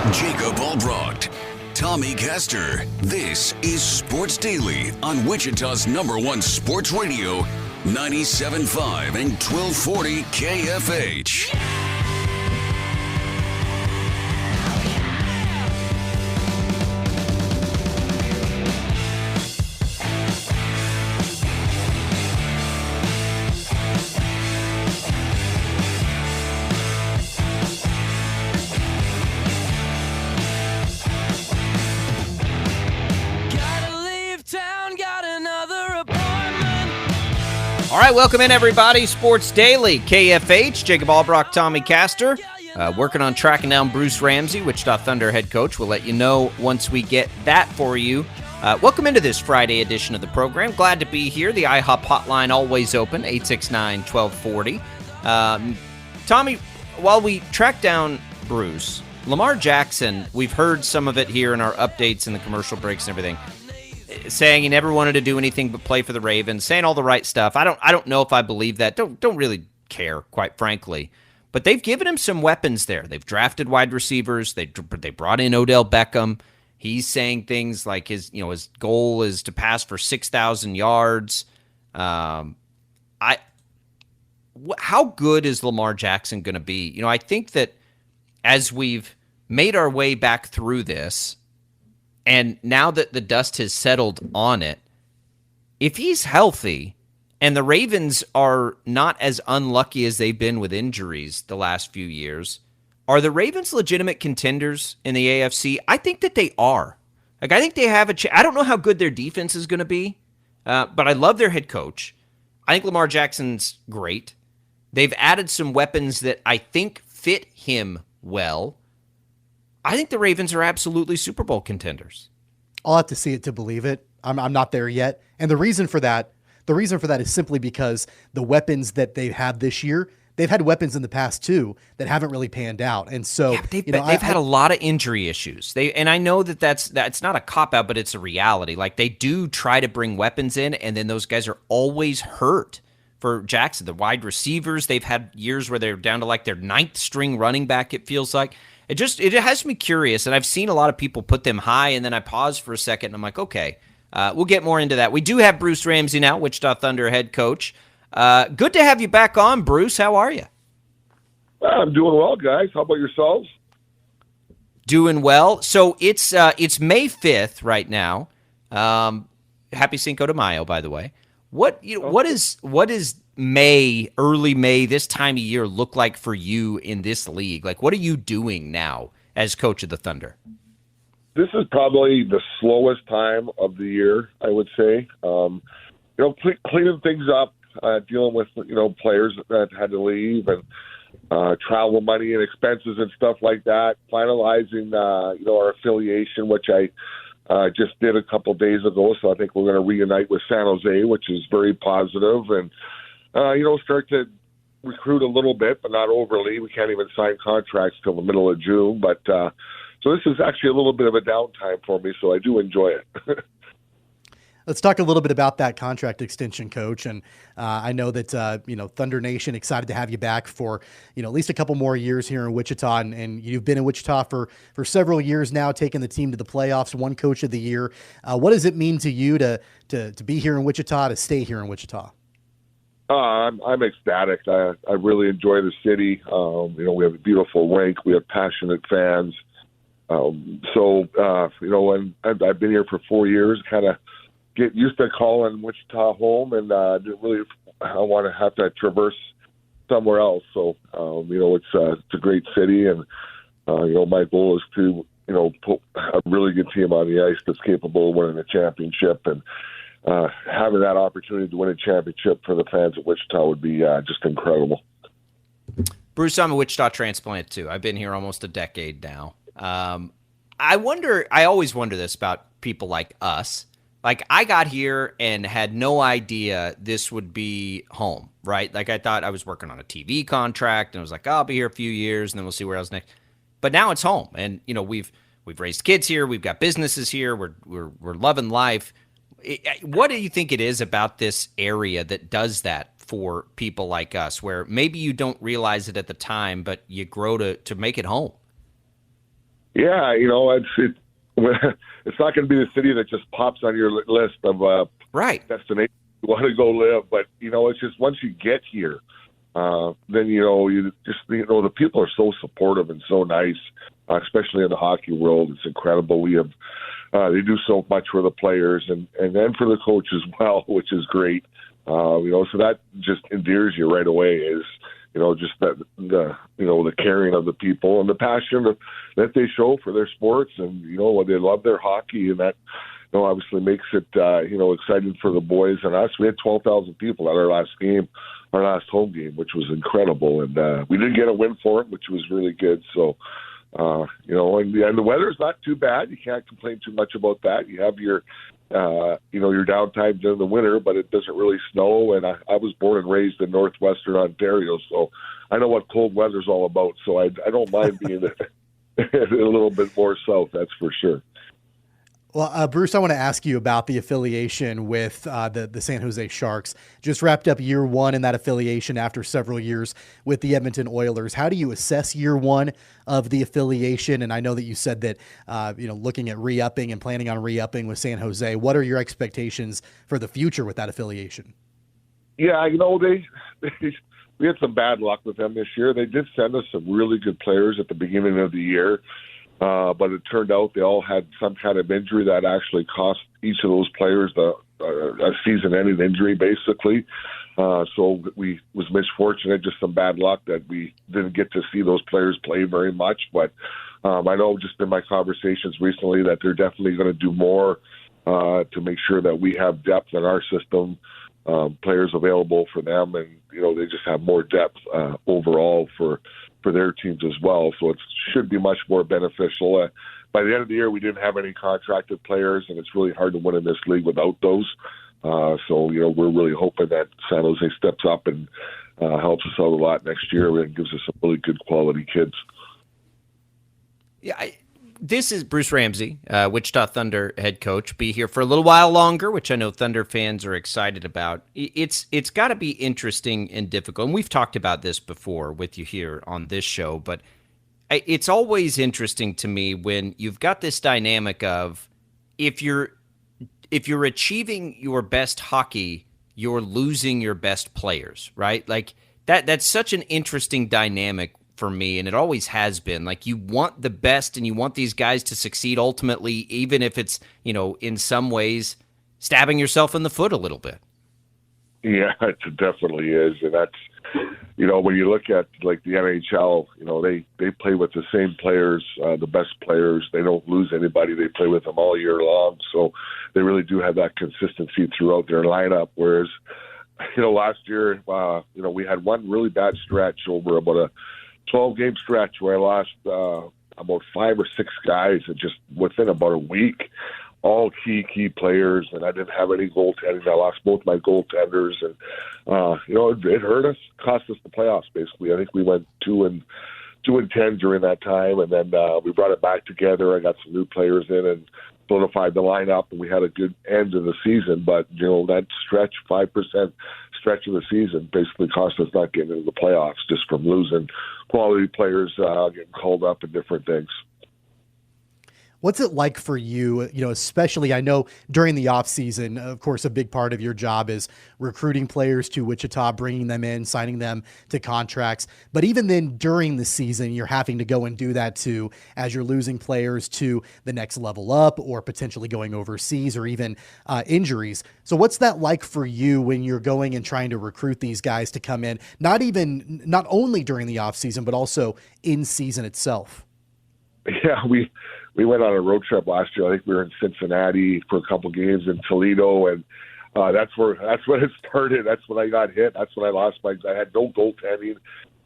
Jacob Albrocht, Tommy Castor. This is Sports Daily on Wichita's #1 sports radio, 97.5 and 1240 KFH. All right, welcome in, everybody. Sports Daily, KFH. Jacob Albrocht, Tommy Castor. Working on tracking down Bruce Ramsay, Wichita Thunder head coach. We'll let you know once we get that for you. Welcome into this Friday edition of the program. Glad to be here. The IHOP hotline always open, 869-1240. Tommy, while we track down Bruce, Lamar Jackson, we've heard some of it here in our updates and the commercial breaks and everything, saying he never wanted to do anything but play for the Ravens, saying all the right stuff. I don't know if I believe that. Don't really care, quite frankly. But they've given him some weapons there. They've drafted wide receivers. They brought in Odell Beckham. He's saying things like his goal is to pass for 6,000 yards. How good is Lamar Jackson going to be? I think that as we've made our way back through this, and now that the dust has settled on it, if he's healthy and the Ravens are not as unlucky as they've been with injuries the last few years, are the Ravens legitimate contenders in the AFC? I think that they are. I think they have a chance. I don't know how good their defense is going to be, but I love their head coach. I think Lamar Jackson's great. They've added some weapons that I think fit him well. I think the Ravens are absolutely Super Bowl contenders. I'll have to see it to believe it. I'm not there yet. And the reason for that is simply because the weapons that they have this year, they've had weapons in the past too that haven't really panned out. And so they've had a lot of injury issues. And I know that's not a cop-out, but it's a reality. Like, they do try to bring weapons in, and then those guys are always hurt. For Jackson, the wide receivers, they've had years where they're down to like their 9th string running back, it feels like. It has me curious, and I've seen a lot of people put them high, and then I pause for a second, and I'm like, okay, we'll get more into that. We do have Bruce Ramsay now, Wichita Thunder head coach. Good to have you back on, Bruce. How are you? I'm doing well, guys. How about yourselves? Doing well. So it's May 5th right now. Happy Cinco de Mayo, by the way. What is May, early May, this time of year look like for you in this league? Like, what are you doing now as coach of the Thunder? This is probably the slowest time of the year, I would say. Cleaning things up, dealing with, players that had to leave and travel money and expenses and stuff like that, finalizing, our affiliation, which I just did a couple of days ago. So I think we're going to reunite with San Jose, which is very positive, and start to recruit a little bit, but not overly. We can't even sign contracts till the middle of June. But so this is actually a little bit of a downtime for me, so I do enjoy it. Let's talk a little bit about that contract extension, Coach. And I know that, Thunder Nation excited to have you back for, at least a couple more years here in Wichita. And you've been in Wichita for several years now, taking the team to the playoffs, one Coach of the Year. What does it mean to you to be here in Wichita, to stay here in Wichita? I'm ecstatic. I really enjoy the city. We have a beautiful rink. We have passionate fans. And I've been here for 4 years, kind of get used to calling Wichita home, and didn't really want to have to traverse somewhere else. So, it's a great city, and, my goal is to, put a really good team on the ice that's capable of winning a championship, and having that opportunity to win a championship for the fans of Wichita would be just incredible. Bruce, I'm a Wichita transplant too. I've been here almost a decade now. I always wonder this about people like us. Like, I got here and had no idea this would be home, right? Like, I thought I was working on a TV contract, and I was like, I'll be here a few years, and then we'll see where else next. But now it's home, and we've raised kids here, we've got businesses here, we're loving life. What do you think it is about this area that does that for people like us, where maybe you don't realize it at the time, but you grow to make it home? Yeah, it's not going to be the city that just pops on your list of Right. destinations you want to go live, but it's just once you get here, then the people are so supportive and so nice, especially in the hockey world. It's incredible. We have they do so much for the players and then for the coach as well, which is great. So that just endears you right away. Is just the caring of the people and the passion that they show for their sports, and they love their hockey, and that obviously makes it exciting for the boys and us. We had 12,000 people at our last game, our last home game, which was incredible, and we did get a win for it, which was really good. So and the weather's not too bad. You can't complain too much about that. You have your your downtime during the winter, but it doesn't really snow. And I was born and raised in northwestern Ontario, so I know what cold weather's all about. So I don't mind being a little bit more south, that's for sure. Well, Bruce, I want to ask you about the affiliation with the San Jose Sharks. Just wrapped up year one in that affiliation after several years with the Edmonton Oilers. How do you assess year one of the affiliation? And I know that you said that, looking at re-upping and planning on re-upping with San Jose. What are your expectations for the future with that affiliation? Yeah, we had some bad luck with them this year. They did send us some really good players at the beginning of the year. But it turned out they all had some kind of injury that actually cost each of those players a season-ending injury, basically. So we was misfortunate, just some bad luck that we didn't get to see those players play very much. But I know just in my conversations recently that they're definitely going to do more to make sure that we have depth in our system, players available for them, and they just have more depth overall for their teams as well. So it should be much more beneficial. By the end of the year, we didn't have any contracted players, and it's really hard to win in this league without those. So we're really hoping that San Jose steps up and helps us out a lot next year and gives us some really good quality kids. Yeah, this is Bruce Ramsay, Wichita Thunder head coach. Be here for a little while longer, which I know Thunder fans are excited about. It's got to be interesting and difficult. And we've talked about this before with you here on this show, but it's always interesting to me when you've got this dynamic of if you're achieving your best hockey, you're losing your best players, right? Like that's such an interesting dynamic for me, and it always has been. Like, you want the best and you want these guys to succeed ultimately, even if it's, in some ways stabbing yourself in the foot a little bit. Yeah, it definitely is. And that's, when you look at like the NHL, they play with the same players, the best players. They don't lose anybody. They play with them all year long. So they really do have that consistency throughout their lineup. Whereas, last year, we had one really bad stretch over about a 12-game stretch where I lost about 5 or 6 guys and just within about a week, all key players, and I didn't have any goaltending. I lost both my goaltenders, and it hurt us, cost us the playoffs. Basically, I think we went 2-10 during that time, and then we brought it back together. I got some new players in and solidified the lineup, and we had a good end of the season. But that stretch, 5% stretch of the season, basically cost us not getting into the playoffs just from losing quality players, getting called up and different things. What's it like for you, especially I know during the off season, of course, a big part of your job is recruiting players to Wichita, bringing them in, signing them to contracts. But even then during the season, you're having to go and do that too, as you're losing players to the next level up or potentially going overseas or even injuries. So what's that like for you when you're going and trying to recruit these guys to come in, not only during the off season, but also in season itself? Yeah, we went on a road trip last year. I think we were in Cincinnati for a couple games, in Toledo, and that's when it started. That's when I got hit. That's when I lost I had no goaltending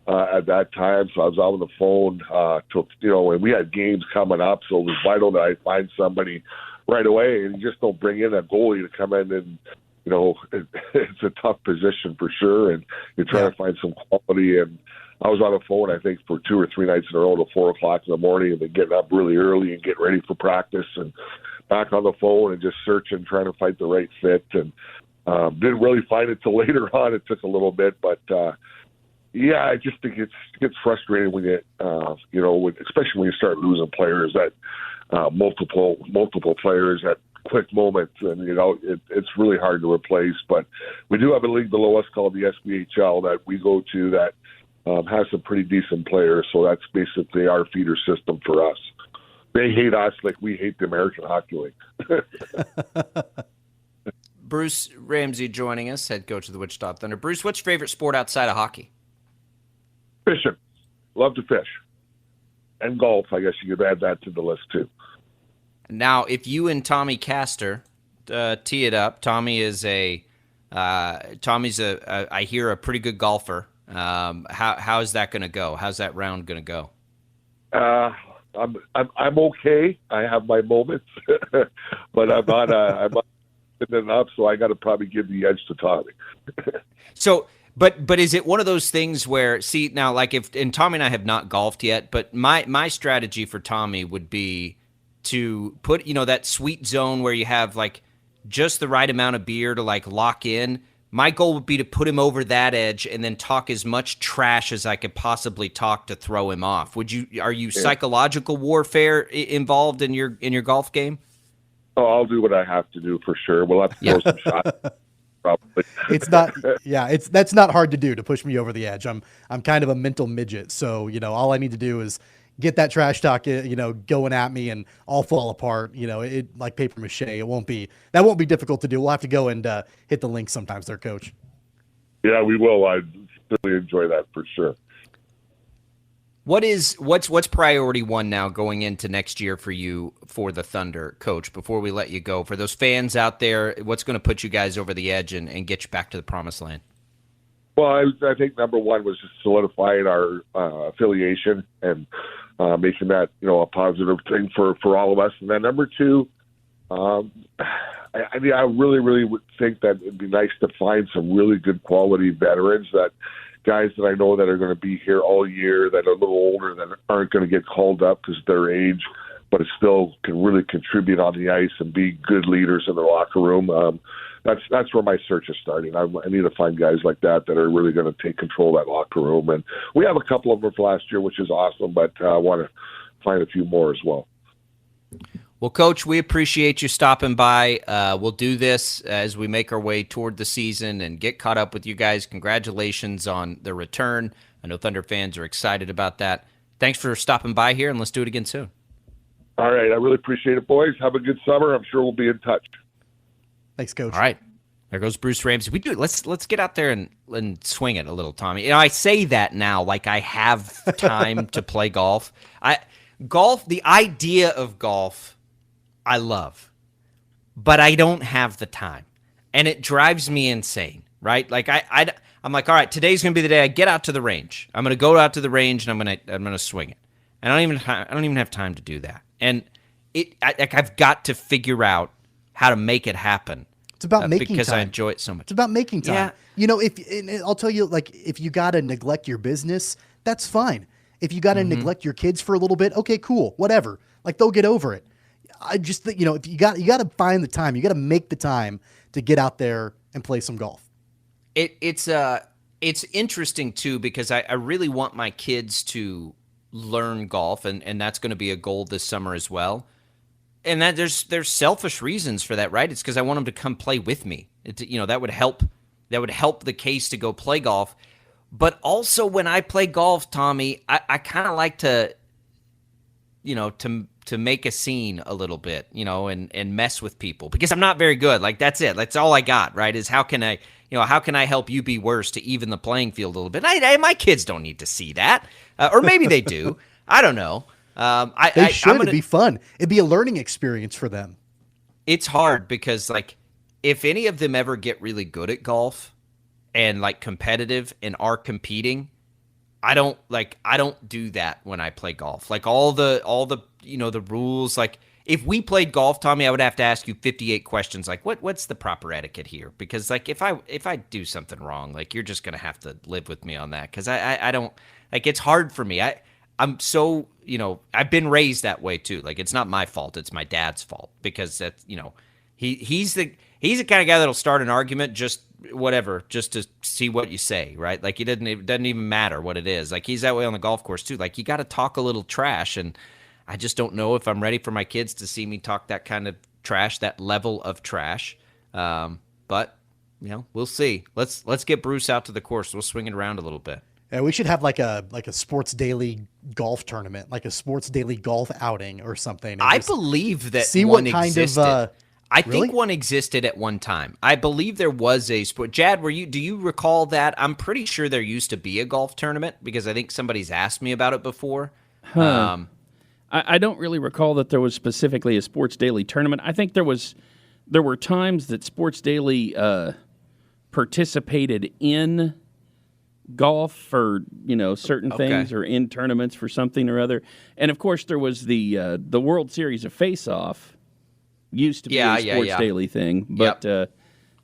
at that time, so I was out on the phone and we had games coming up, so it was vital that I find somebody right away, and you just don't bring in a goalie to come in and it's a tough position for sure, and you're trying to find some quality. And I was on the phone, I think, for 2 or 3 nights in a row till 4 o'clock in the morning, and then getting up really early and getting ready for practice, and back on the phone and just searching, trying to find the right fit. And didn't really find it till later on. It took a little bit, but Yeah, I just think it gets frustrating when especially when you start losing players that multiple players at quick moments, and it's really hard to replace. But we do have a league below us called the SBHL that we go to that has some pretty decent players. So that's basically our feeder system for us. They hate us like we hate the American Hockey League. Bruce Ramsay joining us, head coach of the Wichita Thunder. Bruce, what's your favorite sport outside of hockey? Fishing. Love to fish. And golf, I guess you could add that to the list too. Now, if you and Tommy Castor tee it up, Tommy's I hear a pretty good golfer. How's that going to go? How's that round going to go? I'm okay. I have my moments, but I'm not enough, so I got to probably give the edge to Tommy. So, but is it one of those things where, see, now, like and Tommy and I have not golfed yet, but my strategy for Tommy would be to put, that sweet zone where you have like just the right amount of beer to like lock in. My goal would be to put him over that edge and then talk as much trash as I could possibly talk to throw him off. Are you psychological warfare involved in your golf game? Oh, I'll do what I have to do for sure. We'll have to throw some shots. Probably. That's not hard to do, to push me over the edge. I'm kind of a mental midget. So, all I need to do is get that trash talk, going at me, and I'll fall apart. It like paper mache. That won't be difficult to do. We'll have to go and hit the link sometimes there, Coach. Yeah, we will. I really enjoy that for sure. What's priority one now going into next year for you for the Thunder, Coach, before we let you go? For those fans out there, what's going to put you guys over the edge and get you back to the promised land? Well, I think number one was just solidifying our affiliation and making that, a positive thing for all of us. And then number two, I really, really would think that it'd be nice to find some really good quality veterans, guys that I know that are going to be here all year, that are a little older, that aren't going to get called up because of their age, but still can really contribute on the ice and be good leaders in the locker room. That's where my search is starting. I need to find guys like that are really going to take control of that locker room. And we have a couple of them from last year, which is awesome, but I want to find a few more as well. Well, Coach, we appreciate you stopping by. We'll do this as we make our way toward the season and get caught up with you guys. Congratulations on the return. I know Thunder fans are excited about that. Thanks for stopping by here, and let's do it again soon. All right. I really appreciate it, boys. Have a good summer. I'm sure we'll be in touch. Thanks, Coach. All right. There goes Bruce Ramsay. We do. Let's get out there and swing it a little, Tommy. I say that now like I have time to play golf. The idea of golf, I love, but I don't have the time, and it drives me insane, right? Like I'm like, all right, today's gonna be the day I get out to the range. I'm gonna go out to the range and I'm gonna swing it, and I don't even have time to do that. And I've got to figure out how to make it happen. It's about making because time. I enjoy it so much. It's about making time. Yeah. I'll tell you, like, if you got to neglect your business, that's fine. If you got to neglect your kids for a little bit, okay, cool, whatever. Like, they'll get over it. I just think, if you got to find the time, you got to make the time to get out there and play some golf. It's interesting too, because I really want my kids to learn golf, and that's going to be a goal this summer as well. And that there's selfish reasons for that, right? It's because I want them to come play with me. That would help the case to go play golf. But also when I play golf, Tommy, I kind of like to make a scene a little bit, and mess with people, because I'm not very good. Like, that's it. That's all I got, right? Is how can I help you be worse to even the playing field a little bit? My kids don't need to see that, or maybe they do. I don't know. It'd be fun. It'd be a learning experience for them. It's hard because, like, if any of them ever get really good at golf and like competitive and are competing, I don't do that when I play golf. Like all the the rules. Like, if we played golf, Tommy, I would have to ask you 58 questions. Like, what's the proper etiquette here? Because, like, if I do something wrong, like, you're just gonna have to live with me on that. Because I don't, like, it's hard for me. I'm so, I've been raised that way too. Like, it's not my fault. It's my dad's fault, because that's, he's the kind of guy that'll start an argument just to see what you say, right? Like it doesn't even matter what it is. Like he's that way on the golf course too. Like you got to talk a little trash, and I just don't know if I'm ready for my kids to see me talk that kind of trash, that level of trash. But we'll see. Let's get Bruce out to the course. We'll swing it around a little bit. Yeah, we should have like a Sports Daily golf tournament, like a Sports Daily golf outing or something. I believe that see one what kind existed. of. I really? think one existed at one time. I believe there was a sport. Jad, do you recall that? I'm pretty sure there used to be a golf tournament because I think somebody's asked me about it before. I don't really recall that there was specifically a Sports Daily tournament. I think there were times that Sports Daily participated in golf for certain things or in tournaments for something or other. And of course, there was the World Series of Face Off. Used to be a Sports Daily thing, but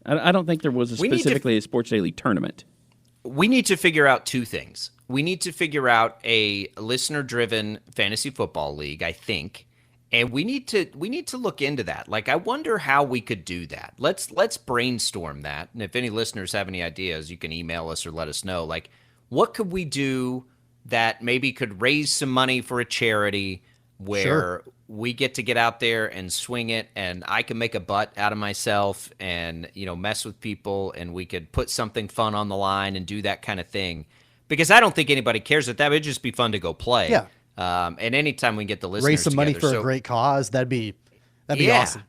I don't think there was specifically a Sports Daily tournament. We need to figure out two things. We need to figure out a listener-driven fantasy football league, I think, and we need to look into that. Like, I wonder how we could do that. Let's brainstorm that. And if any listeners have any ideas, you can email us or let us know. Like, what could we do that maybe could raise some money for a charity where we get to get out there and swing it, and I can make a butt out of myself and, mess with people, and we could put something fun on the line and do that kind of thing. Because I don't think anybody cares that would just be fun to go play. Yeah. And anytime we get the listeners raise some money together, for a great cause, that'd be awesome.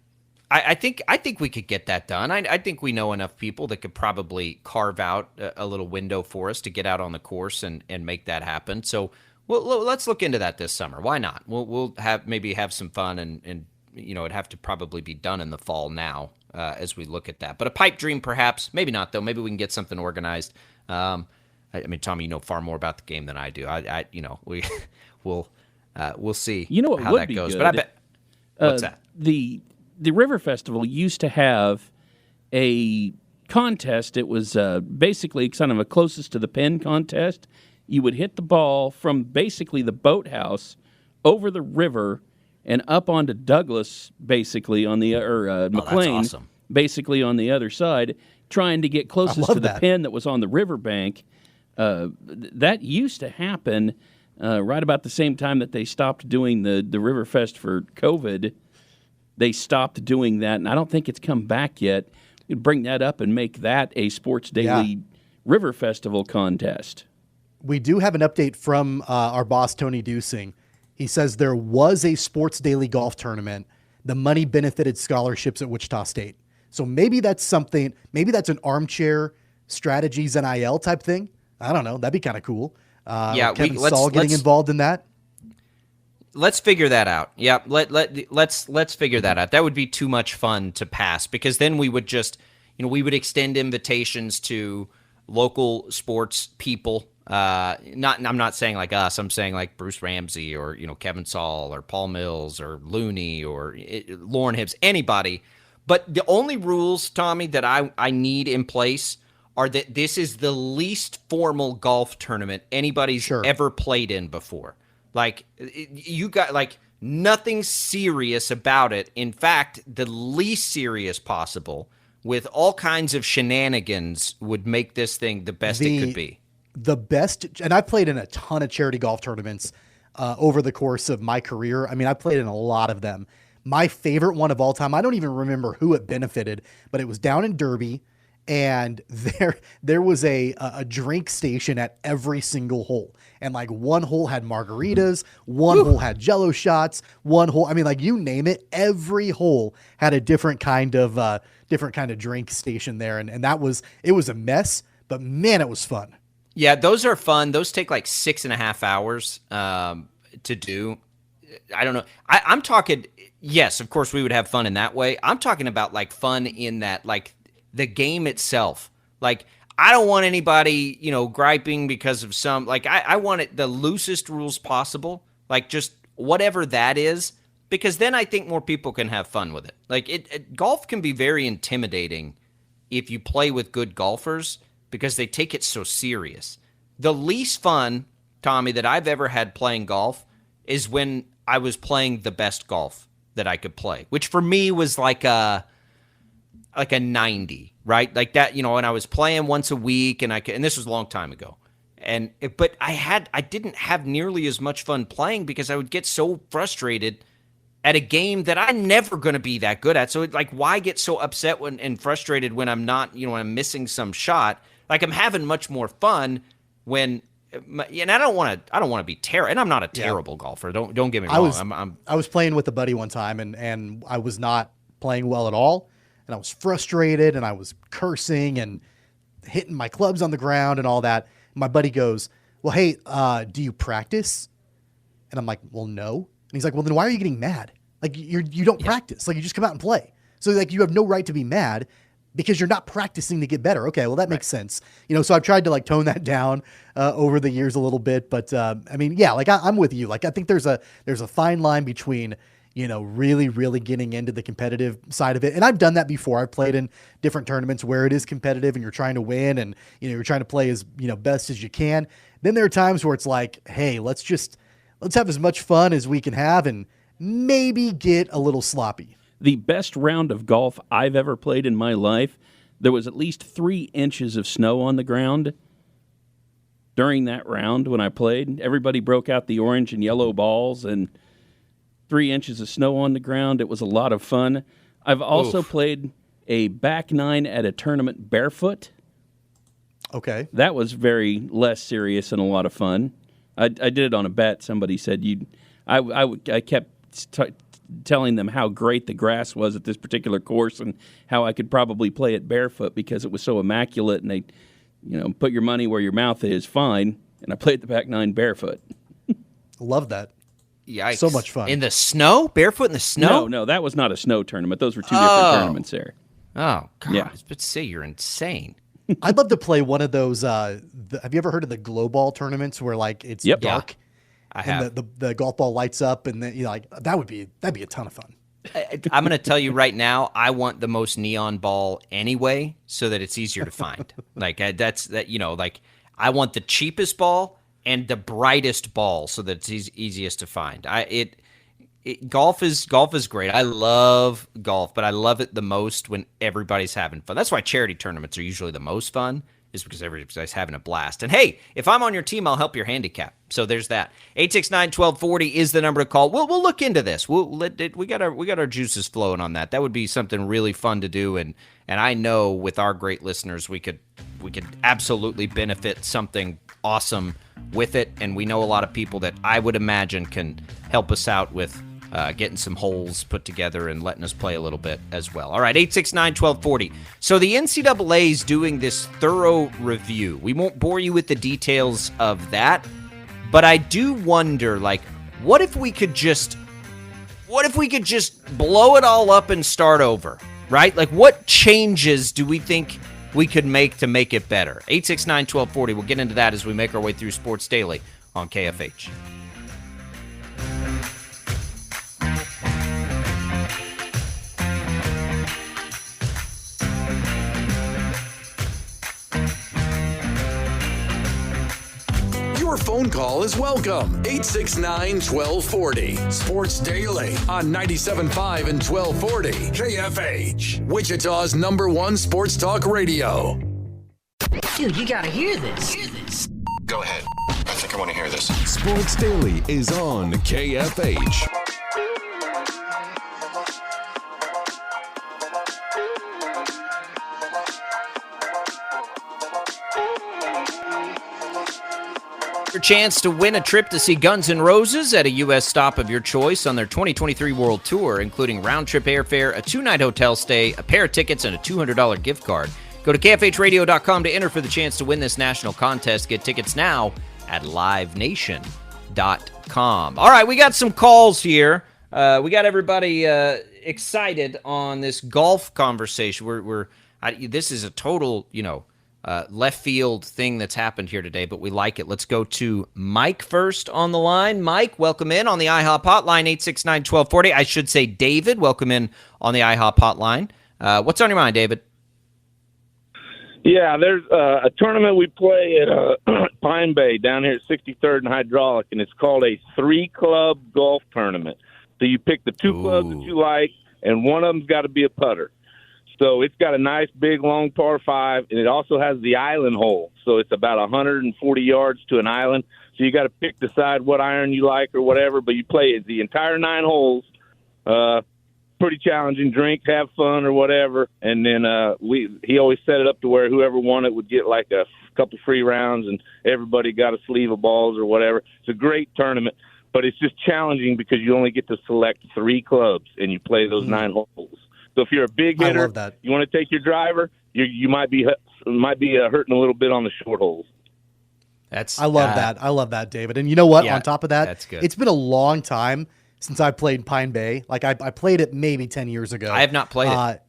I think we could get that done. I think we know enough people that could probably carve out a little window for us to get out on the course and make that happen. So let's look into that this summer. Why not? We'll have some fun, and it'd have to probably be done in the fall now as we look at that. But a pipe dream, perhaps. Maybe not, though. Maybe we can get something organized. I mean, Tommy, you know far more about the game than I do. We'll see. How that goes. Good. But I bet. What's that? The River Festival used to have a contest. It was basically kind of a closest to the pin contest. You would hit the ball from basically the boathouse over the river and up onto Douglas, basically on the McLean, that's awesome. Basically on the other side, trying to get closest to the pin that was on the riverbank. That used to happen right about the same time that they stopped doing the Riverfest for COVID. They stopped doing that, and I don't think it's come back yet. You'd bring that up and make that a Sports Daily River Festival contest. We do have an update from our boss, Tony Dusing. He says there was a Sports Daily golf tournament. The money benefited scholarships at Wichita State. So maybe that's something, maybe that's an armchair strategies NIL type thing. I don't know. That'd be kind of cool. Kevin Saul getting involved in that. Let's figure that out. Yeah, let's figure that out. That would be too much fun to pass, because then we would just, we would extend invitations to local sports people. I'm not saying like us. I'm saying like Bruce Ramsay or Kevin Saul or Paul Mills or Looney or Lauren Hibbs, anybody. But the only rules, Tommy, that I need in place are that this is the least formal golf tournament anybody's ever played in before. Like, you got like nothing serious about it. In fact, the least serious possible, with all kinds of shenanigans, would make this thing the best it could be. The best, and I've played in a ton of charity golf tournaments over the course of my career. I mean, I played in a lot of them. My favorite one of all time, I don't even remember who it benefited, but it was down in Derby, and there was a drink station at every single hole. And like one hole had margaritas, one hole had Jello shots, one hole, I mean, like you name it, every hole had a different kind of drink station there. And it was a mess, but man, it was fun. Yeah, those are fun. Those take like 6.5 hours to do. I don't know. I'm talking, yes, of course we would have fun in that way. I'm talking about like fun in that, like the game itself. Like, I don't want anybody, griping because of some, like, I want it the loosest rules possible, like just whatever that is, because then I think more people can have fun with it. Like, golf can be very intimidating if you play with good golfers because they take it so serious. The least fun, Tommy, that I've ever had playing golf is when I was playing the best golf that I could play, which for me was like like a 90, right? Like that, and I was playing once a week, and this was a long time ago. But I didn't have nearly as much fun playing because I would get so frustrated at a game that I'm never going to be that good at. So why get so upset and frustrated when I'm not, when I'm missing some shot? Like, I'm having much more fun when, and I don't want to be terrible. And I'm not a terrible golfer. Don't get me wrong. I was playing with a buddy one time, and I was not playing well at all, and I was frustrated, and I was cursing and hitting my clubs on the ground and all that. My buddy goes, well, hey, do you practice? And I'm like, well, no. And he's like, well, then why are you getting mad? Like, you don't practice. Like, you just come out and play. So, like, you have no right to be mad because you're not practicing to get better. Okay, well, that makes sense. So I've tried to, tone that down over the years a little bit. But, I'm with you. Like, I think there's a fine line between, really, really getting into the competitive side of it. And I've done that before. I've played in different tournaments where it is competitive and you're trying to win and, you're trying to play as, best as you can. Then there are times where it's like, hey, let's have as much fun as we can have and maybe get a little sloppy. The best round of golf I've ever played in my life, there was at least 3 inches of snow on the ground during that round when I played. Everybody broke out the orange and yellow balls and 3 inches of snow on the ground. It was a lot of fun. I've also played a back nine at a tournament barefoot. Okay. That was very less serious and a lot of fun. I did it on a bet. Somebody said I kept telling them how great the grass was at this particular course and how I could probably play it barefoot because it was so immaculate, and they, put your money where your mouth is, fine. And I played the back nine barefoot. Love that. Yikes. So much fun. In the snow? Barefoot in the snow? No, that was not a snow tournament. Those were 2 different tournaments there. Oh, God. Yeah. I was about to say, you're insane. I'd love to play one of those. Have you ever heard of the glow ball tournaments where it's dark? Yeah, I have. And the golf ball lights up, and then that'd be a ton of fun. I'm going to tell you right now, I want the most neon ball anyway, so that it's easier to find. I want the cheapest ball and the brightest ball, so that it's easiest to find. Golf is great. I love golf, but I love it the most when everybody's having fun. That's why charity tournaments are usually the most fun, is because everybody's having a blast. And hey, if I'm on your team, I'll help your handicap. So there's that. 869-1240 is the number to call. We'll look into this. We got our juices flowing on that. That would be something really fun to do. And I know with our great listeners, we could absolutely benefit something awesome with it. And we know a lot of people that I would imagine can help us out with getting some holes put together and letting us play a little bit as well. All right, 869-1240. So the NCAA is doing this thorough review. We won't bore you with the details of that, but I do wonder, what if we could just blow it all up and start over, right? What changes do we think we could make to make it better? 869-1240. We'll get into that as we make our way through Sports Daily on KFH. Your phone call is welcome. 869-1240. Sports Daily on 97.5 and 1240 KFH. Wichita's #1 sports talk radio. Dude, you gotta hear this. Go ahead. I think I want to hear this. Sports Daily is on KFH. Your chance to win a trip to see Guns N' Roses at a U.S. stop of your choice on their 2023 World Tour, including round-trip airfare, a 2-night hotel stay, a pair of tickets, and a $200 gift card. Go to KFHradio.com to enter for the chance to win this national contest. Get tickets now at livenation.com. All right, we got some calls here. We got everybody excited on this golf conversation. This is a total, left field thing that's happened here today, but we like it. Let's go to Mike first on the line. Mike, welcome in on the IHOP hotline, 869-1240. I should say David, welcome in on the IHOP hotline. What's on your mind, David? Yeah, there's a tournament we play at Pine Bay down here at 63rd and Hydraulic, and it's called a 3-club golf tournament. So you pick the 2 clubs that you like, and one of them's got to be a putter. So it's got a nice big long par 5, and it also has the island hole. So it's about 140 yards to an island. So you got to decide what iron you like or whatever, but you play it the entire 9 holes. Pretty challenging. Drink, have fun, or whatever. And then he always set it up to where whoever won it would get like a couple free rounds, and everybody got a sleeve of balls or whatever. It's a great tournament, but it's just challenging because you only get to select 3 clubs, and you play those 9 holes. So if you're a big hitter, you want to take your driver, you might be hurting a little bit on the short holes. I love that. I love that, David. And you know what? Yeah, on top of that, that's good. It's been a long time since I played Pine Bay. Like I played it maybe 10 years ago. I have not played it.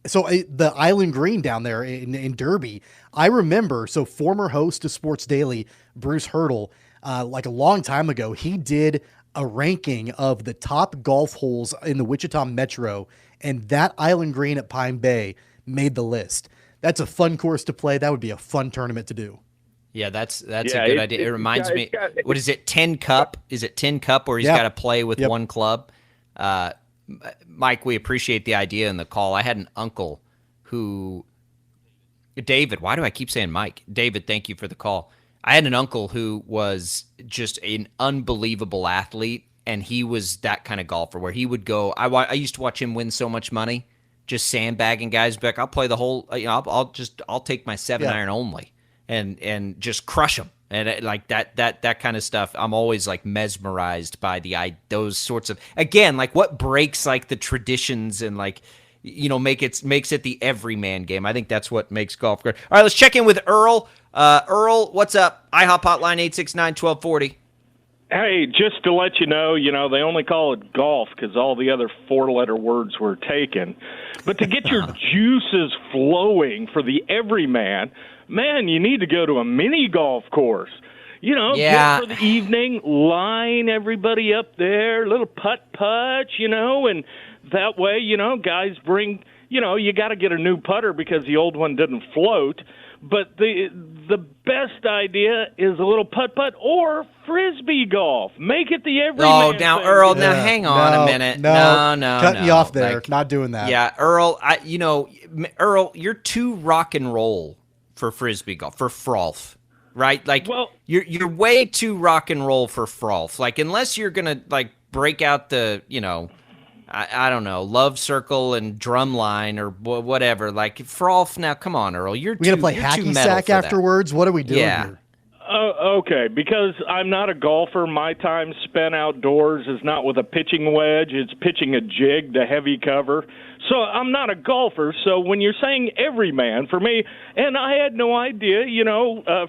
So the Island Green down there in Derby, I remember. So former host of Sports Daily, Bruce Hurdle, like a long time ago, he did a ranking of the top golf holes in the Wichita Metro, and that Island Green at Pine Bay made the list. That's a fun course to play. That would be a fun tournament to do. Yeah, that's a good idea. It reminds me, what is it, 10 Cup? Is it 10 Cup where he's got to play with one club? Mike, we appreciate the idea and the call. I had an uncle who, David, why do I keep saying Mike? David, thank you for the call. I had an uncle who was just an unbelievable athlete, and he was that kind of golfer where he would go. I used to watch him win so much money, just sandbagging guys. Back, I'll play the whole. I'll take my 7-iron only, and just crush them, and like that kind of stuff. I'm always like mesmerized by those sorts of, again, like what breaks like the traditions and like, makes it the everyman game. I think that's what makes golf great. All right, let's check in with Earl. Earl, what's up? IHOP hotline 869-1240. Hey, just to let you know, they only call it golf because all the other 4-letter words were taken. But to get your juices flowing for the everyman, man, you need to go to a mini golf course. Just for the evening, line everybody up there, little putt-putt, and that way, guys bring, you got to get a new putter because the old one didn't float. But the best idea is a little putt-putt or frisbee golf. Make it the everyman. Oh, now, thing. Earl, now hang on a minute. No. Cutting you off there. Not doing that. Yeah, Earl, Earl, you're too rock and roll for frisbee golf, for frolf, right? Like, you're way too rock and roll for frolf. Like, unless you're going to, like, break out the, I don't know, love circle and drum line or whatever. Like, frolf, now, come on, Earl. We're going to play hacky sack afterwards? What are we doing here? Okay, because I'm not a golfer. My time spent outdoors is not with a pitching wedge. It's pitching a jig to heavy cover. So I'm not a golfer. So when you're saying everyman, for me, and I had no idea,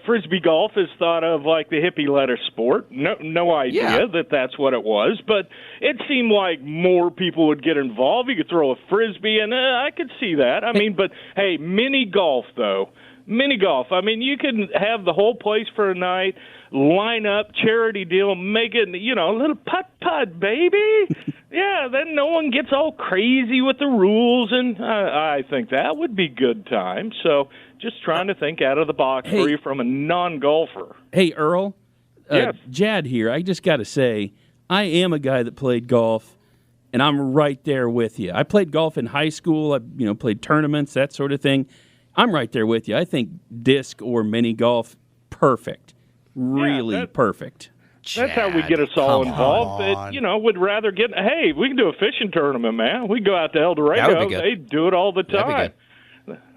frisbee golf is thought of like the hippie letter sport. No idea that that's what it was. But it seemed like more people would get involved. You could throw a frisbee, and I could see that. I mean, but hey, mini golf, though. Mini golf. I mean, you can have the whole place for a night, line up, charity deal, make it, a little putt-putt, baby. Yeah, then no one gets all crazy with the rules, and I think that would be good time. So just trying to think out of the box for you from a non-golfer. Hey, Earl. Yes. Jad here. I just got to say, I am a guy that played golf, and I'm right there with you. I played golf in high school. I played tournaments, that sort of thing. I'm right there with you. I think disc or mini golf, perfect. Really perfect. That's how we get us all involved. That, would rather get, hey, we can do a fishing tournament, man. We can go out to El Dorado. They do it all the time.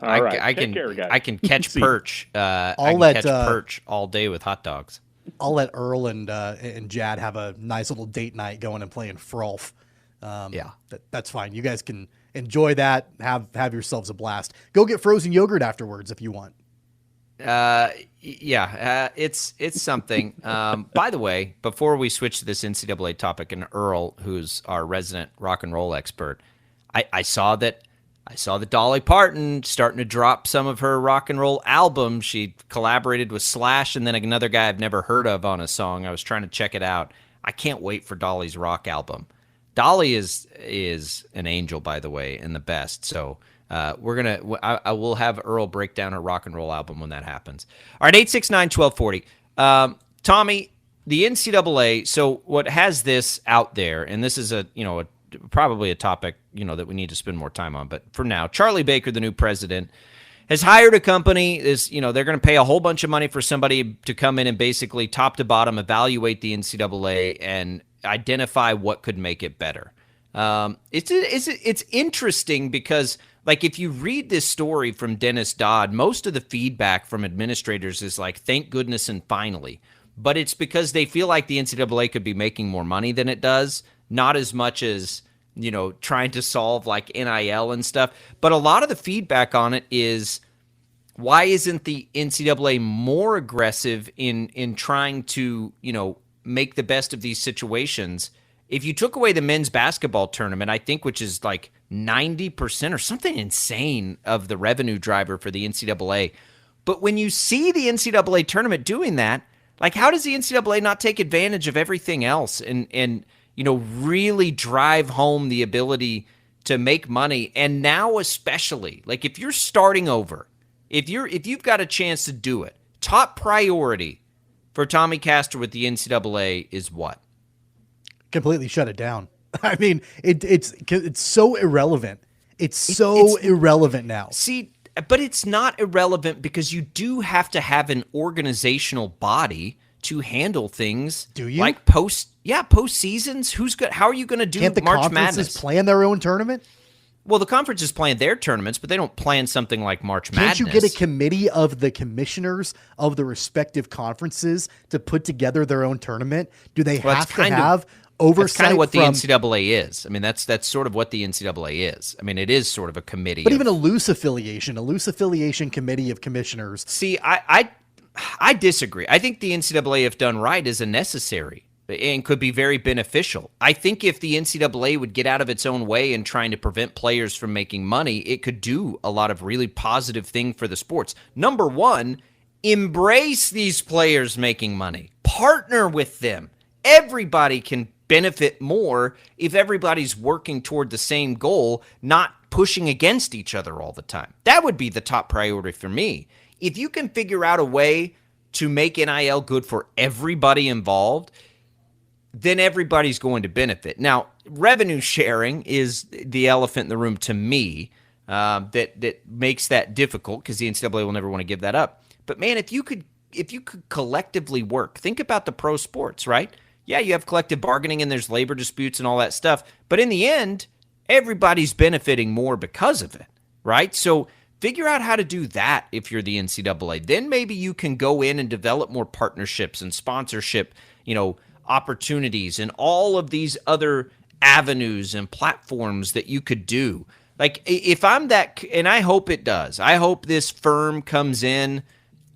All right. Take care, guys. I can catch perch. Catch perch all day with hot dogs. I'll let Earl and Jad have a nice little date night going and playing frolf. That's fine. You guys can enjoy that. Have yourselves a blast. Go get frozen yogurt afterwards if you want. It's something. By the way, before we switch to this NCAA topic, and Earl, who's our resident rock and roll expert, I saw that Dolly Parton starting to drop some of her rock and roll albums. She collaborated with Slash and then another guy I've never heard of on a song. I was trying to check it out. I can't wait for Dolly's rock album. Dolly is an angel, by the way, and the best. So I will have Earl break down her rock and roll album when that happens. All right, 869-1240. Tommy, the NCAA. So what has this out there, and this is a probably a topic, that we need to spend more time on. But for now, Charlie Baker, the new president, has hired a company. They're going to pay a whole bunch of money for somebody to come in and basically top to bottom evaluate the NCAA and identify what could make it better. It's interesting because, like, if you read this story from Dennis Dodd, most of the feedback from administrators is like, thank goodness and finally. But it's because they feel like the NCAA could be making more money than it does, not as much as, trying to solve like NIL and stuff. But a lot of the feedback on it is, why isn't the NCAA more aggressive in trying to, make the best of these situations? If you took away the men's basketball tournament, I think, which is like 90% or something insane of the revenue driver for the NCAA. But when you see the NCAA tournament doing that, like, how does the NCAA not take advantage of everything else and really drive home the ability to make money? And now especially, like, if you're starting over, if you've got a chance to do it, top priority for Tommy Castor with the NCAA is what? Completely shut it down. I mean, it's so irrelevant. It's irrelevant now. See, but it's not irrelevant because you do have to have an organizational body to handle things. Do you? Like postseasons? How are you going to do Can't the March conferences Madness? Plan their own tournament? Well, the conferences plan their tournaments, but they don't plan something like March Madness. Can't you get a committee of the commissioners of the respective conferences to put together their own tournament? Do they have to have oversight? That's kind of what the NCAA is. I mean, that's sort of what the NCAA is. I mean, it is sort of a committee. But even a loose affiliation committee of commissioners. See, I disagree. I think the NCAA, if done right, is a necessary and could be very beneficial. I think if the NCAA would get out of its own way in trying to prevent players from making money, it could do a lot of really positive things for the sports. Number one, embrace these players making money. Partner with them. Everybody can benefit more if everybody's working toward the same goal, not pushing against each other all the time. That would be the top priority for me. If you can figure out a way to make NIL good for everybody involved, then everybody's going to benefit. Now, revenue sharing is the elephant in the room to me, that makes that difficult because the NCAA will never want to give that up. But man, if you could collectively work, think about the pro sports, right? Yeah, you have collective bargaining and there's labor disputes and all that stuff. But in the end, everybody's benefiting more because of it, right? So figure out how to do that if you're the NCAA. Then maybe you can go in and develop more partnerships and sponsorship, opportunities and all of these other avenues and platforms that you could do. Like, if I'm that, and I hope it does, I hope this firm comes in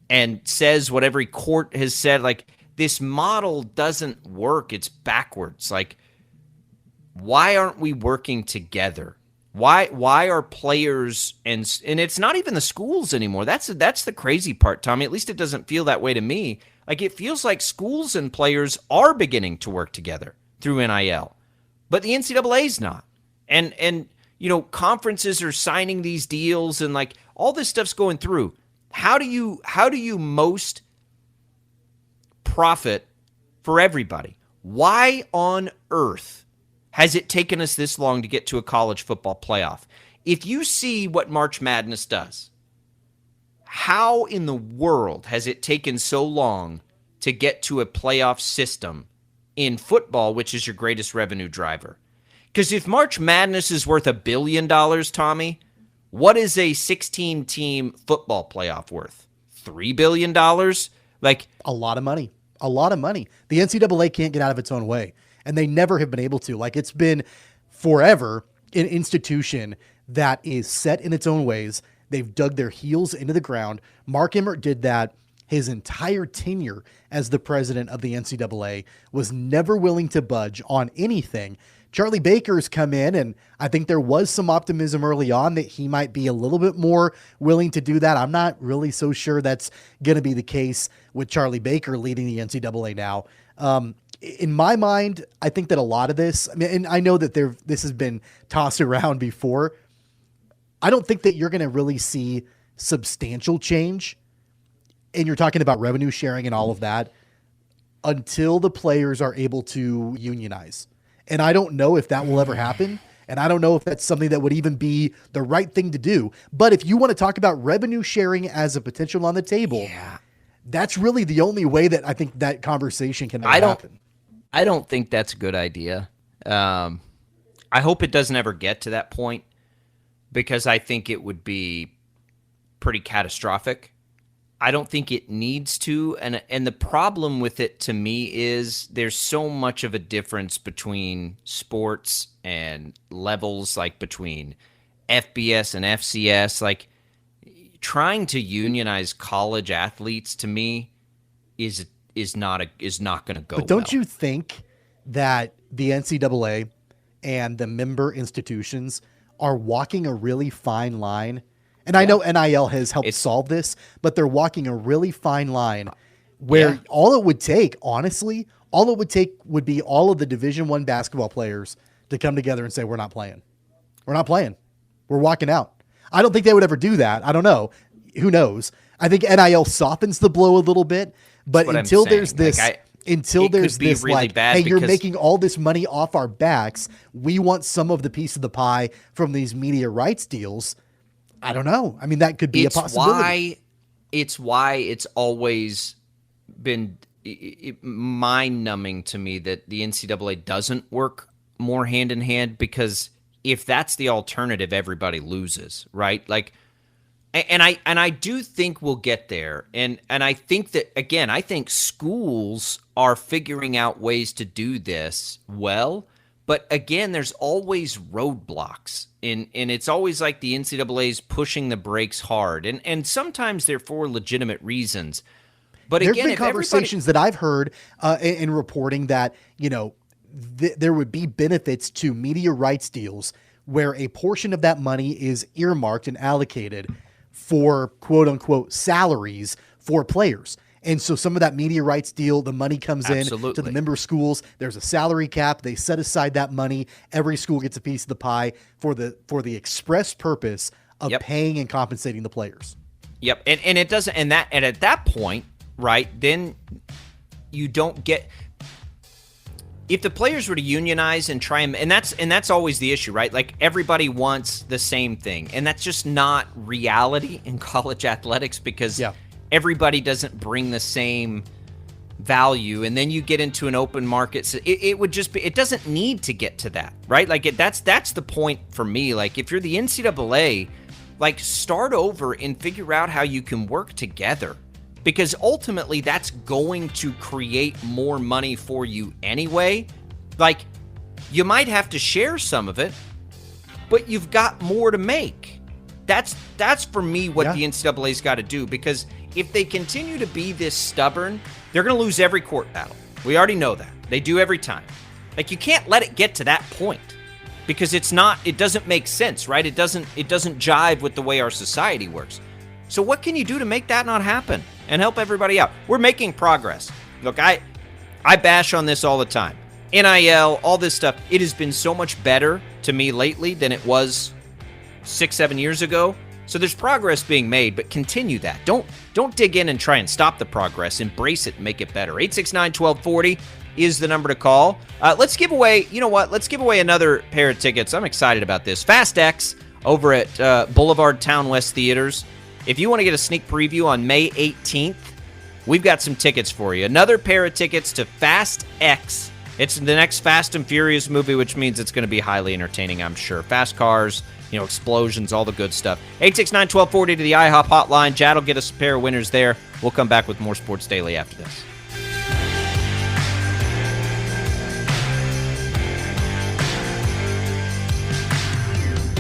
and says what every court has said, like, this model doesn't work. It's backwards. Like, why aren't we working together? Why are players and it's not even the schools anymore. That's the crazy part, Tommy. At least it doesn't feel that way to me. Like, it feels like schools and players are beginning to work together through NIL, but the NCAA's not. And conferences are signing these deals and like all this stuff's going through. How do you most profit for everybody? Why on earth has it taken us this long to get to a college football playoff? If you see what March Madness does, how in the world has it taken so long to get to a playoff system in football, which is your greatest revenue driver? Because if March Madness is worth $1 billion, Tommy, what is a 16-team football playoff worth? $3 billion? Like, a lot of money. A lot of money. The NCAA can't get out of its own way, and they never have been able to. Like, it's been forever an institution that is set in its own ways. They've dug their heels into the ground. Mark Emmert did that his entire tenure as the president of the NCAA, was never willing to budge on anything. Charlie Baker's come in, and I think there was some optimism early on that he might be a little bit more willing to do that. I'm not really so sure that's going to be the case with Charlie Baker leading the NCAA now. In my mind, I think that a lot of this, I mean, and I know that this has been tossed around before, I don't think that you're going to really see substantial change, and you're talking about revenue sharing and all of that, until the players are able to unionize. And I don't know if that will ever happen. And I don't know if that's something that would even be the right thing to do. But if you want to talk about revenue sharing as a potential on the table, that's really the only way that I think that conversation can happen. I don't think that's a good idea. I hope it doesn't ever get to that point, because I think it would be pretty catastrophic. I don't think it needs to, and the problem with it to me is there's so much of a difference between sports and levels, like between FBS and FCS. Like, trying to unionize college athletes to me is not going to go. But don't you think that the NCAA and the member institutions are walking a really fine line? And I know NIL has helped solve this, but they're walking a really fine line where all it would take, honestly, would be all of the Division I basketball players to come together and say, we're not playing. We're not playing. We're walking out. I don't think they would ever do that. I don't know. Who knows? I think NIL softens the blow a little bit, but until there's this, really hey, you're making all this money off our backs, we want some of the piece of the pie from these media rights deals. I don't know. I mean, that could be a possibility. It's why it's always been mind-numbing to me that the NCAA doesn't work more hand-in-hand, because if that's the alternative, everybody loses, right? Like, and I do think we'll get there. And I think that, again, I think schools are figuring out ways to do this well. But again, there's always roadblocks, and it's always like the NCAA is pushing the brakes hard, and sometimes they're for legitimate reasons. But there again, have been conversations that I've heard in reporting that there would be benefits to media rights deals where a portion of that money is earmarked and allocated for quote unquote salaries for players. And so some of that media rights deal, the money comes in to the member schools. There's a salary cap. They set aside that money. Every school gets a piece of the pie for the express purpose of paying and compensating the players. Yep. And it doesn't, and at that point, right, then you don't get, if the players were to unionize and try and that's always the issue, right? Like, everybody wants the same thing, and that's just not reality in college athletics, because everybody doesn't bring the same value, and then you get into an open market. So it would just be, it doesn't need to get to that, right? Like, that's the point for me. Like, if you're the NCAA, like, start over and figure out how you can work together, because ultimately that's going to create more money for you anyway. Like, you might have to share some of it, but you've got more to make. That's for me what the NCAA's got to do, because if they continue to be this stubborn, they're going to lose every court battle. We already know that. They do every time. Like, you can't let it get to that point, because it doesn't make sense, right? It doesn't jive with the way our society works. So what can you do to make that not happen and help everybody out? We're making progress. Look, I bash on this all the time. NIL, all this stuff, it has been so much better to me lately than it was 6-7 years ago. So there's progress being made, but continue that. Don't dig in and try and stop the progress. Embrace it and make it better. 869-1240 is the number to call. Let's give away, you know what? Let's give away another pair of tickets. I'm excited about this. Fast X over at Boulevard Town West Theaters. If you want to get a sneak preview on May 18th, we've got some tickets for you. Another pair of tickets to Fast X. It's the next Fast and Furious movie, which means it's going to be highly entertaining, I'm sure. Fast cars, explosions, all the good stuff. 869-1240 to the IHOP hotline. Chad will get us a pair of winners there. We'll come back with more Sports Daily after this.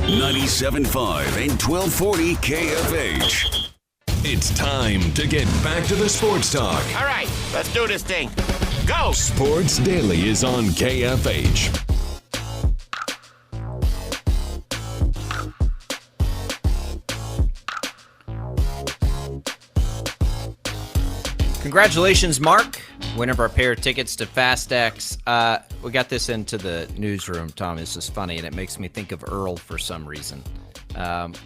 .97.5 and 1240 KFH. It's time to get back to the sports talk. All right, let's do this thing. Go! Sports Daily is on KFH. Congratulations, Mark. Winner of our pair of tickets to Fast X. We got this into the newsroom, Tom. This is funny, and it makes me think of Earl for some reason.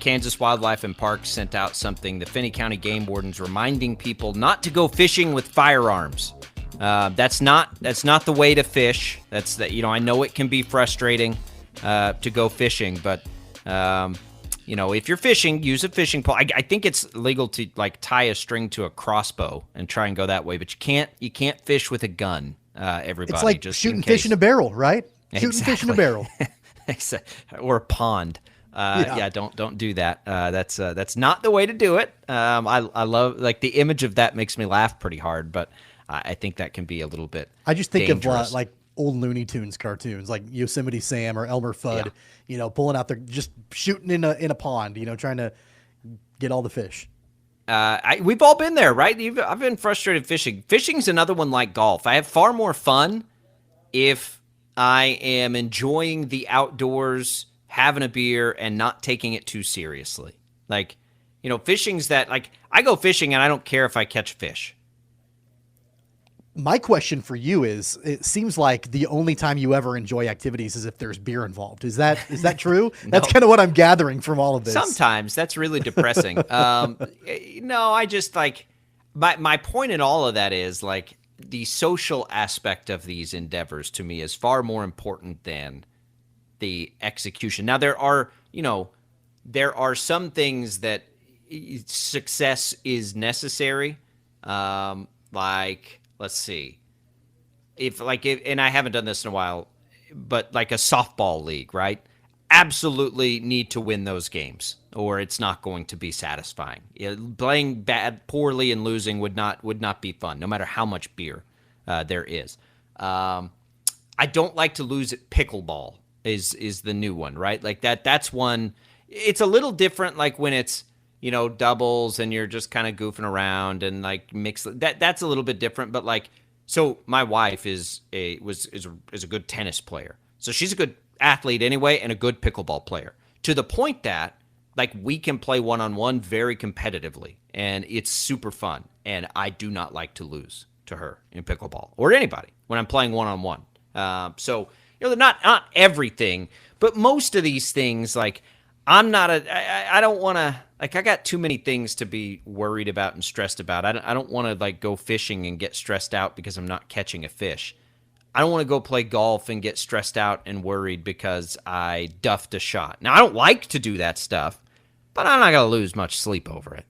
Kansas Wildlife and Parks sent out something, the Finney County Game Wardens reminding people not to go fishing with firearms. That's not the way to fish. I know it can be frustrating to go fishing, but if you're fishing, use a fishing pole. I think it's legal to like tie a string to a crossbow and try and go that way, but you can't fish with a gun. Everybody, it's like just shooting fish in a barrel, right? Exactly. Shooting fish in a barrel, or a pond. Don't do that. That's not the way to do it. I love like the image of that makes me laugh pretty hard, but I think that can be a little bit. I just think dangerous. of like old Looney Tunes cartoons, like Yosemite Sam or Elmer Fudd. Yeah. Pulling out there, just shooting in a pond. Trying to get all the fish. We've all been there, right? I've been frustrated fishing. Fishing's another one like golf. I have far more fun if I am enjoying the outdoors, having a beer, and not taking it too seriously. Like, fishing's that, like, I go fishing and I don't care if I catch fish. My question for you is, it seems like the only time you ever enjoy activities is if there's beer involved. Is that true? No. That's kind of what I'm gathering from all of this. Sometimes that's really depressing. No, I just like my point in all of that is like the social aspect of these endeavors to me is far more important than the execution. Now there are some things that success is necessary. Like, let's see, if and I haven't done this in a while, but like a softball league, right? Absolutely need to win those games, or it's not going to be satisfying. Playing poorly and losing would not be fun, no matter how much beer there is. I don't like to lose at pickleball. Is the new one, right? Like that's one. It's a little different, like when it's doubles and you're just kind of goofing around and like that's a little bit different. But like, so my wife is a good tennis player, so she's a good athlete anyway and a good pickleball player, to the point that like we can play one-on-one very competitively and it's super fun, and I do not like to lose to her in pickleball or anybody when I'm playing one-on-one. So they're not everything, but most of these things, like I don't want to, like, I got too many things to be worried about and stressed about. I don't want to like go fishing and get stressed out because I'm not catching a fish. I don't want to go play golf and get stressed out and worried because I duffed a shot. Now, I don't like to do that stuff, but I'm not going to lose much sleep over it.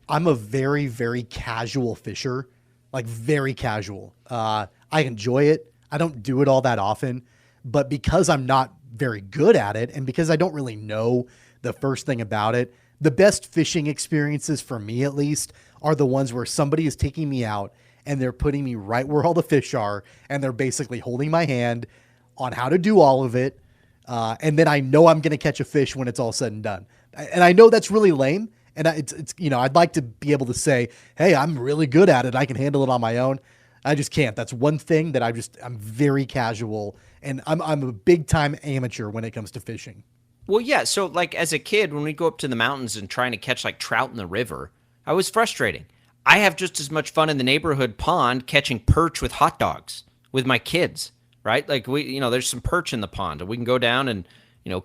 I'm a very, very casual fisher, like very casual. I enjoy it. I don't do it all that often, but because I'm not very good at it and because I don't really know the first thing about it, the best fishing experiences for me, at least, are the ones where somebody is taking me out and they're putting me right where all the fish are, and they're basically holding my hand on how to do all of it. And then I know I'm going to catch a fish when it's all said and done. And I know that's really lame. And it's I'd like to be able to say, hey, I'm really good at it. I can handle it on my own. I just can't. That's one thing that I'm very casual, and I'm a big time amateur when it comes to fishing. Well, yeah. So like as a kid, when we go up to the mountains and trying to catch like trout in the river, I was frustrating. I have just as much fun in the neighborhood pond catching perch with hot dogs with my kids, right? Like there's some perch in the pond, and we can go down and,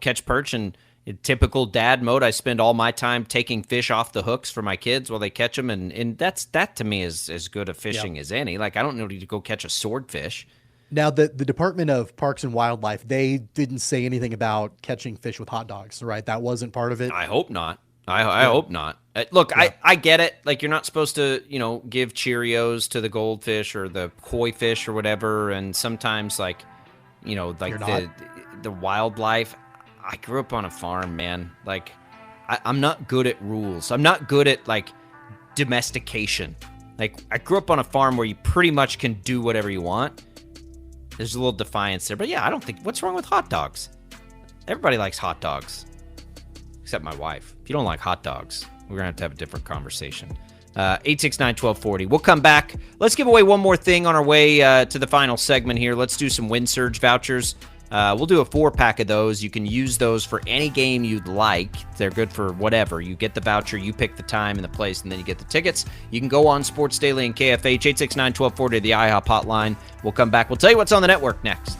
catch perch. And in typical dad mode, I spend all my time taking fish off the hooks for my kids while they catch them. And that to me is as good a fishing as any. Like, I don't need to go catch a swordfish. Now, the Department of Parks and Wildlife, they didn't say anything about catching fish with hot dogs, right? That wasn't part of it. I hope not. I hope not. Look, yeah. I get it. Like, you're not supposed to, give Cheerios to the goldfish or the koi fish or whatever. And sometimes, like, like the wildlife. I grew up on a farm, man. Like, I'm not good at rules. I'm not good at, like, domestication. Like, I grew up on a farm where you pretty much can do whatever you want. There's a little defiance there. But, yeah, I don't think... What's wrong with hot dogs? Everybody likes hot dogs. Except my wife. If you don't like hot dogs, we're going to have a different conversation. 869-1240. We'll come back. Let's give away one more thing on our way to the final segment here. Let's do some Win Surge vouchers. We'll do a 4-pack of those. You can use those for any game you'd like. They're good for whatever. You get the voucher, you pick the time and the place, and then you get the tickets. You can go on Sports Daily and KFH, 869-1240, the IHOP hotline. We'll come back. We'll tell you what's on the network next.